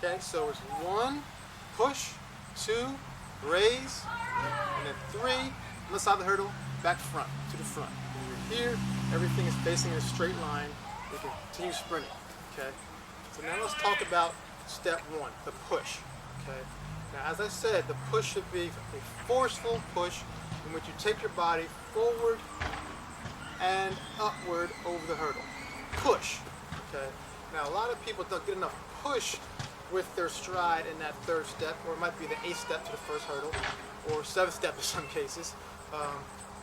Okay, so it's 1, push, 2, raise, and then 3, on the side of the hurdle, back front, to the front. When you're here, everything is facing in a straight line. You can continue sprinting, okay? So now let's talk about step 1, the push, okay? Now, as I said, the push should be a forceful push in which you take your body forward and upward over the hurdle. Push, okay? Now, a lot of people don't get enough push with their stride in that third step, or it might be the 8th step to the first hurdle, or 7th step in some cases.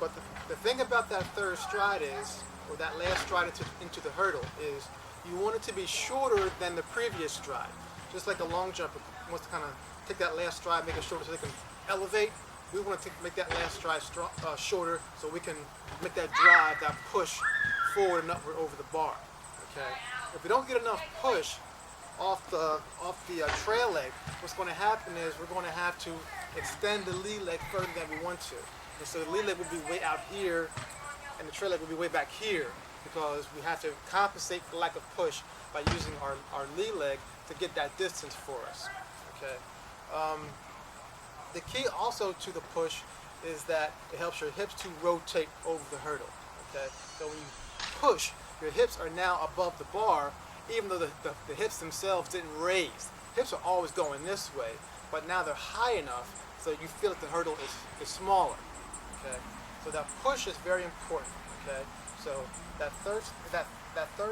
But the thing about that third stride is, or that last stride into the hurdle, is you want it to be shorter than the previous stride. Just like a long jumper wants to kind of take that last stride, make it shorter so they can elevate. We want to make that last stride shorter so we can make that drive, that push forward and upward over the bar. Okay. If we don't get enough push off the trail leg, what's going to happen is we're going to have to extend the lead leg further than we want to. And so the lead leg will be way out here, and the trail leg will be way back here, because we have to compensate for lack of push by using our lead leg to get that distance for us. Okay. The key also to the push is that it helps your hips to rotate over the hurdle. Okay. So when you push, your hips are now above the bar, even though the hips themselves didn't raise. Hips are always going this way, but now they're high enough so you feel that the hurdle is smaller. Okay. So that push is very important. Okay. So that third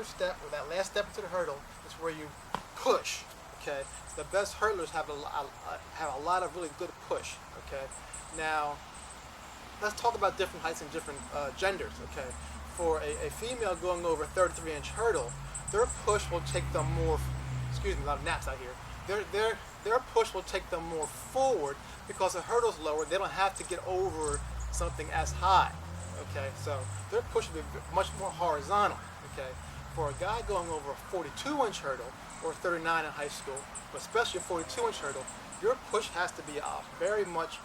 step, or that last step into the hurdle, is where you push. Okay. So the best hurdlers have a lot of really good push. Okay. Now let's talk about different heights and different genders. Okay. For a female going over a 33-inch hurdle, their push will take them more. Excuse me, a lot of naps out here. Their push will take them more forward because the hurdle's lower. They don't have to get over something as high. Okay, so their push will be much more horizontal. Okay, for a guy going over a 42-inch hurdle or 39 in high school, but especially a 42-inch hurdle, your push has to be very much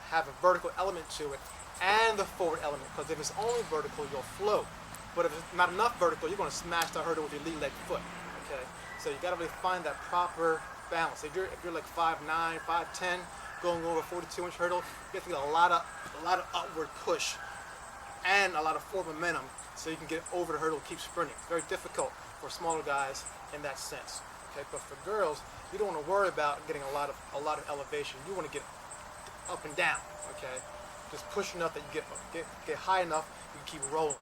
have a vertical element to it and the forward element, because if it's only vertical, you'll float. But if it's not enough vertical, you're going to smash the hurdle with your lead leg foot. Okay, so you got to really find that proper balance. If you're like 5'9", 5'10", going over a 42-inch hurdle, you have to get a lot of upward push and a lot of forward momentum so you can get over the hurdle and keep sprinting. It's very difficult for smaller guys in that sense. Okay, but for girls, you don't want to worry about getting a lot of elevation. You want to get up and down. Okay, just push enough that you get high enough, you can keep rolling.